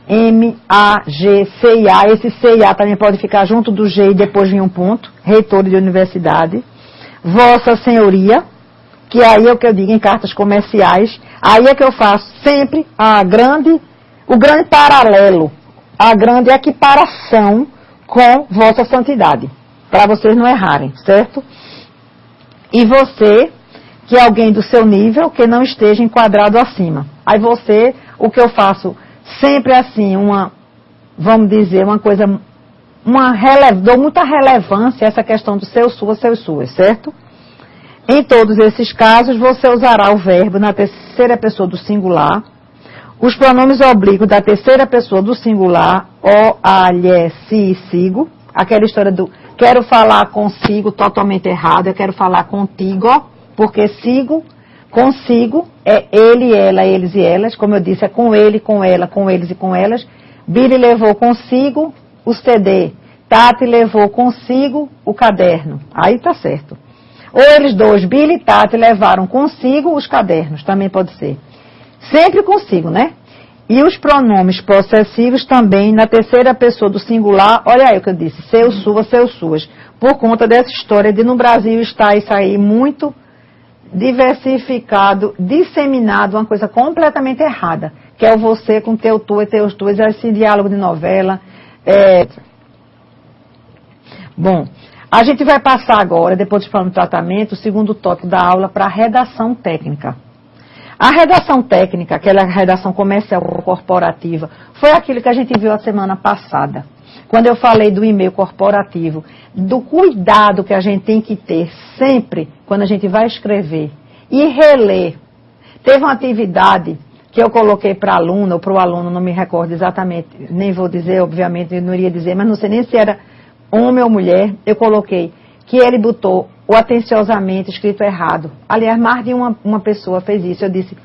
M, A, G, C e A. Esse C e A também pode ficar junto do G e depois vir um ponto. Reitor de universidade. Vossa Senhoria, que aí é o que eu digo em cartas comerciais. Aí é que eu faço sempre o grande paralelo, a grande equiparação com Vossa Santidade, para vocês não errarem, certo? E você, que é alguém do seu nível, que não esteja enquadrado acima. Aí você, o que eu faço sempre assim, vamos dizer, uma coisa, dou muita relevância a essa questão do seu, sua, seus, suas, certo? Em todos esses casos, você usará o verbo na terceira pessoa do singular, os pronomes oblíquos da terceira pessoa do singular, o, a, lhe, si, sigo, aquela história do quero falar consigo, totalmente errado, eu quero falar contigo, porque sigo, consigo, é ele, ela, eles e elas, como eu disse, é com ele, com ela, com eles e com elas. Billy levou consigo o CD, Tati levou consigo o caderno, aí tá certo. Ou eles dois, Billy e Tati, levaram consigo os cadernos, também pode ser. Sempre consigo, né? E os pronomes possessivos também na terceira pessoa do singular, olha aí o que eu disse, seu, sua, seus, suas. Por conta dessa história de no Brasil estar isso aí muito diversificado, disseminado, uma coisa completamente errada, que é o você com teu, tu e teus, tuas, esse diálogo de novela. Bom, a gente vai passar agora, depois de falar no tratamento, o segundo tópico da aula para a redação técnica. A redação técnica, aquela redação comercial corporativa, foi aquilo que a gente viu a semana passada. Quando eu falei do e-mail corporativo, do cuidado que a gente tem que ter sempre quando a gente vai escrever e reler. Teve uma atividade que eu coloquei para a aluna ou para o aluno, não me recordo exatamente, nem vou dizer, obviamente, eu não iria dizer, mas não sei nem se era homem ou mulher, eu coloquei que ele botou o atenciosamente escrito errado. Aliás, mais de uma pessoa fez isso. Eu disse,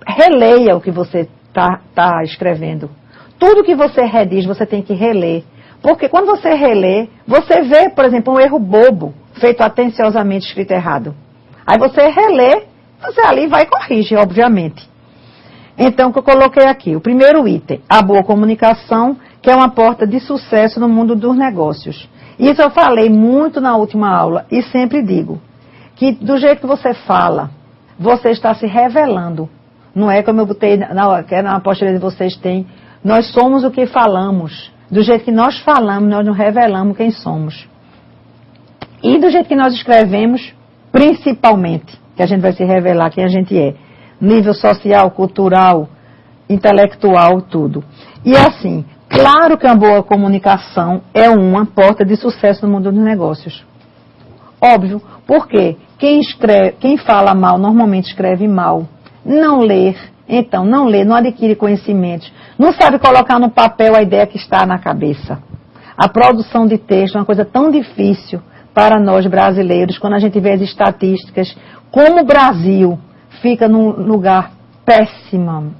releia o que você está escrevendo. Tudo que você redige, você tem que reler. Porque quando você relê, você vê, por exemplo, um erro bobo, feito atenciosamente escrito errado. Aí você relê, você ali vai e corrige, obviamente. Então, o que eu coloquei aqui? O primeiro item, a boa comunicação, que é uma porta de sucesso no mundo dos negócios. Isso eu falei muito na última aula e sempre digo, que do jeito que você fala, você está se revelando. Não é como eu botei na apostila de vocês tem, nós somos o que falamos. Do jeito que nós falamos, nós nos revelamos quem somos. E do jeito que nós escrevemos, principalmente, que a gente vai se revelar quem a gente é. Nível social, cultural, intelectual, tudo. E assim, claro que uma boa comunicação é uma porta de sucesso no mundo dos negócios. Óbvio, porque quem fala mal normalmente escreve mal. Não ler, então, não lê, não adquire conhecimentos, não sabe colocar no papel a ideia que está na cabeça. A produção de texto é uma coisa tão difícil para nós brasileiros, quando a gente vê as estatísticas, como o Brasil fica num lugar péssimo,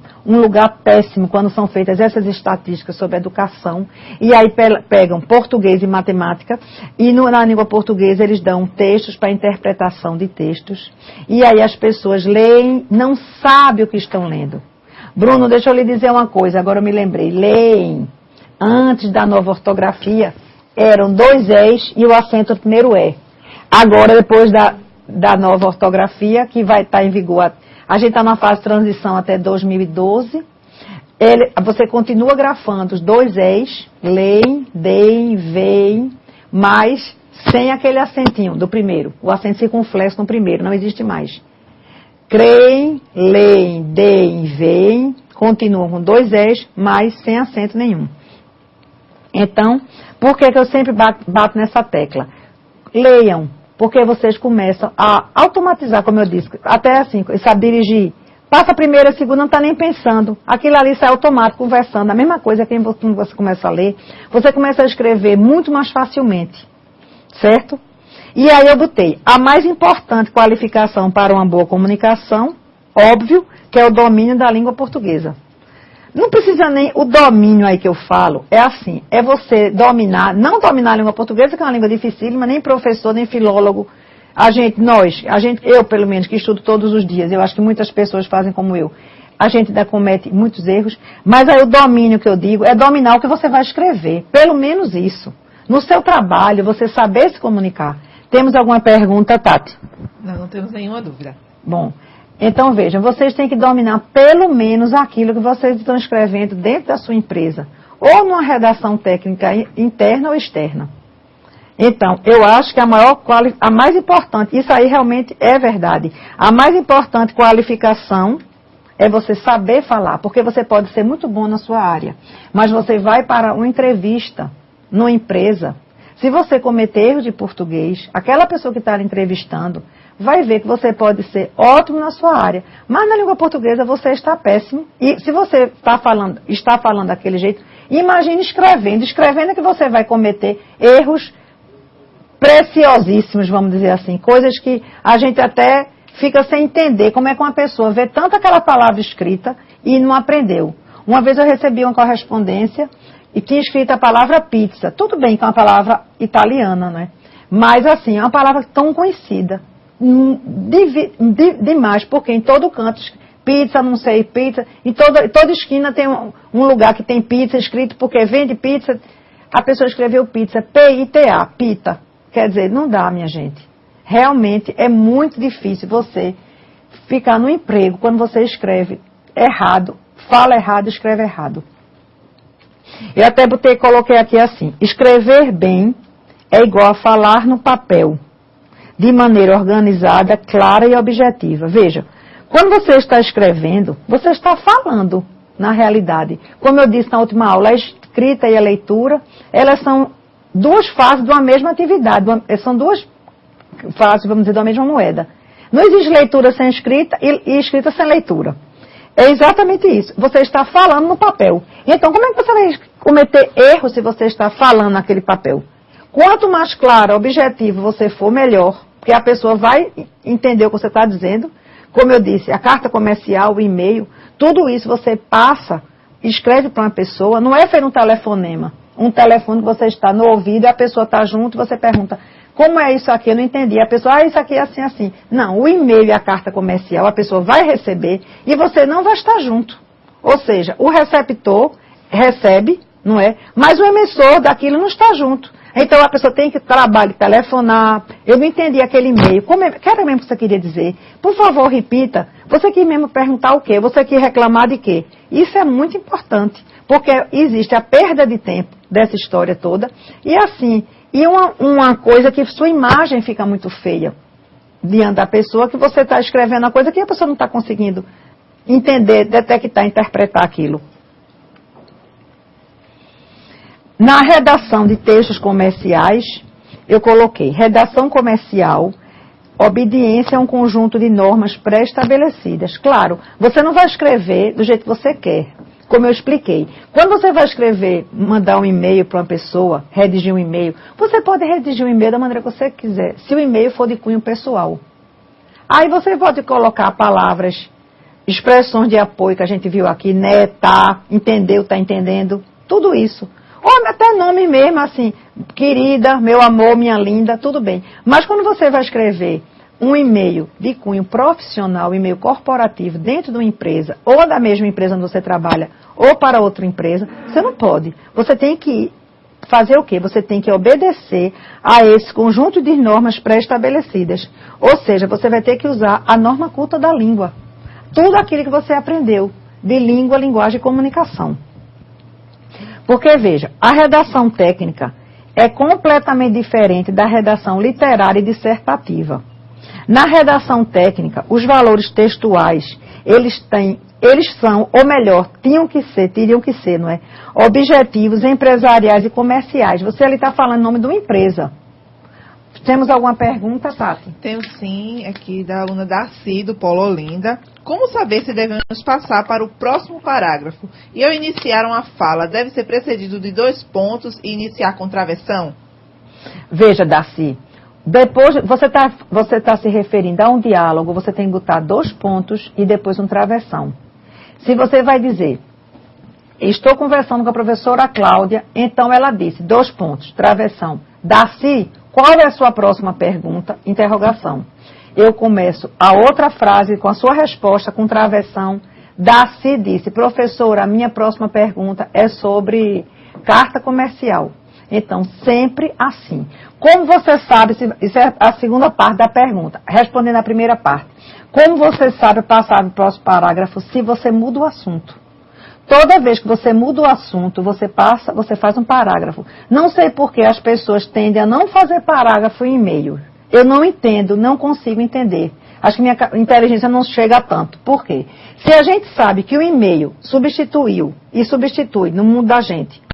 quando são feitas essas estatísticas sobre educação, e aí pegam português e matemática, e na língua portuguesa eles dão textos para interpretação de textos, e aí as pessoas leem, não sabem o que estão lendo. Bruno, deixa eu lhe dizer uma coisa, agora eu me lembrei, leem, antes da nova ortografia, eram 2 Es e o acento no primeiro E. Agora, depois da nova ortografia, que vai estar em vigor, a gente está na fase de transição até 2012, você continua grafando os 2 Es, leem, deem, veem, mas sem aquele acentinho do primeiro, o acento circunflexo no primeiro, não existe mais. Creem, leem, deem, veem, continuam com 2 Es, mas sem acento nenhum. Então, por que eu sempre bato nessa tecla? Leiam, porque vocês começam a automatizar, como eu disse, até assim, sabe dirigir. Passa a primeira, a segunda, não está nem pensando. Aquilo ali sai automático, conversando. A mesma coisa que quando você começa a ler, você começa a escrever muito mais facilmente. Certo? E aí eu botei a mais importante qualificação para uma boa comunicação, óbvio, que é o domínio da língua portuguesa. Não precisa nem, o domínio aí que eu falo, é assim, é você dominar, não dominar a língua portuguesa, que é uma língua dificílima, nem professor, nem filólogo. Eu pelo menos, que estudo todos os dias, eu acho que muitas pessoas fazem como eu. a gente ainda comete muitos erros, mas aí o domínio que eu digo é dominar o que você vai escrever, pelo menos isso. No seu trabalho, você saber se comunicar. Temos alguma pergunta, Tati? Não temos nenhuma dúvida. Bom, então vejam, vocês têm que dominar pelo menos aquilo que vocês estão escrevendo dentro da sua empresa, ou numa redação técnica interna ou externa. Então, eu acho que a mais importante, isso aí realmente é verdade, a mais importante qualificação é você saber falar, porque você pode ser muito bom na sua área, mas você vai para uma entrevista numa empresa, se você cometer erros de português, aquela pessoa que está lhe entrevistando vai ver que você pode ser ótimo na sua área, mas na língua portuguesa você está péssimo, e se você está falando daquele jeito, imagine escrevendo é que você vai cometer erros preciosíssimos, vamos dizer assim, coisas que a gente até fica sem entender como é que uma pessoa vê tanto aquela palavra escrita e não aprendeu. Uma vez eu recebi uma correspondência e tinha escrito a palavra pizza. Tudo bem que é uma palavra italiana, né? Mas assim, é uma palavra tão conhecida. Demais, porque em todo canto, pizza, não sei, pizza, em toda esquina tem um lugar que tem pizza escrito, porque vende pizza. A pessoa escreveu pizza, P-I-T-A, pita. Quer dizer, não dá, minha gente. Realmente é muito difícil você ficar no emprego quando você escreve errado, fala errado, escreve errado. Eu até coloquei aqui assim, escrever bem é igual a falar no papel, de maneira organizada, clara e objetiva. Veja, quando você está escrevendo, você está falando, na realidade. Como eu disse na última aula, a escrita e a leitura, elas são duas faces de uma mesma atividade, são duas faces, vamos dizer, da mesma moeda. Não existe leitura sem escrita e escrita sem leitura. É exatamente isso. Você está falando no papel. Então, como é que você vai cometer erro se você está falando naquele papel? Quanto mais claro, objetivo você for, melhor. Porque a pessoa vai entender o que você está dizendo. Como eu disse, a carta comercial, o e-mail, tudo isso você passa, escreve para uma pessoa, não é feito um telefonema. Um telefone que você está no ouvido e a pessoa está junto e você pergunta, como é isso aqui? Eu não entendi. A pessoa, isso aqui é assim, assim. Não, o e-mail e a carta comercial, a pessoa vai receber e você não vai estar junto. Ou seja, o receptor recebe, não é? Mas o emissor daquilo não está junto. Então a pessoa tem que telefonar. Eu não entendi aquele e-mail. Que era mesmo que você queria dizer? Por favor, repita. Você quis mesmo perguntar o quê? Você quis reclamar de quê? Isso é muito importante, porque existe a perda de tempo dessa história toda. E assim, uma coisa que sua imagem fica muito feia diante da pessoa, que você está escrevendo uma coisa que a pessoa não está conseguindo entender, detectar, interpretar aquilo. Na redação de textos comerciais, eu coloquei redação comercial, obediência a um conjunto de normas pré-estabelecidas. Claro, você não vai escrever do jeito que você quer, como eu expliquei. Quando você vai escrever, mandar um e-mail para uma pessoa, redigir um e-mail, você pode redigir um e-mail da maneira que você quiser, se o e-mail for de cunho pessoal. Aí você pode colocar palavras, expressões de apoio que a gente viu aqui, né, tá, entendeu, tá entendendo, tudo isso. Ou até nome mesmo, assim, querida, meu amor, minha linda, tudo bem. Mas quando você vai escrever um e-mail de cunho profissional, e-mail corporativo, dentro de uma empresa, ou da mesma empresa onde você trabalha, ou para outra empresa, você não pode. Você tem que fazer o quê? Você tem que obedecer a esse conjunto de normas pré-estabelecidas. Ou seja, você vai ter que usar a norma culta da língua. Tudo aquilo que você aprendeu de língua, linguagem e comunicação. Porque, veja, a redação técnica é completamente diferente da redação literária e dissertativa. Na redação técnica, os valores textuais, eles são, ou melhor, teriam que ser, não é? Objetivos empresariais e comerciais. Você ali está falando em nome de uma empresa. Temos alguma pergunta, Tati? Tenho sim, aqui da aluna Darcy, do Polo Olinda. Como saber se devemos passar para o próximo parágrafo? E ao iniciar uma fala, deve ser precedido de 2 pontos e iniciar com travessão? Veja, Darcy, depois você tá se referindo a um diálogo, você tem que botar 2 pontos e depois um travessão. Se você vai dizer, estou conversando com a professora Cláudia, então ela disse, 2 pontos, travessão. Darcy, qual é a sua próxima pergunta? Interrogação. Eu começo a outra frase com a sua resposta, com travessão. Darcy disse, professora, a minha próxima pergunta é sobre carta comercial. Então, sempre assim. Como você sabe, isso é a segunda parte da pergunta, respondendo a primeira parte. Como você sabe passar no próximo parágrafo se você muda o assunto? Toda vez que você muda o assunto, você faz um parágrafo. Não sei por que as pessoas tendem a não fazer parágrafo em e-mail. Eu não entendo, não consigo entender. Acho que minha inteligência não chega a tanto. Por quê? Se a gente sabe que o e-mail substituiu e substitui no mundo da gente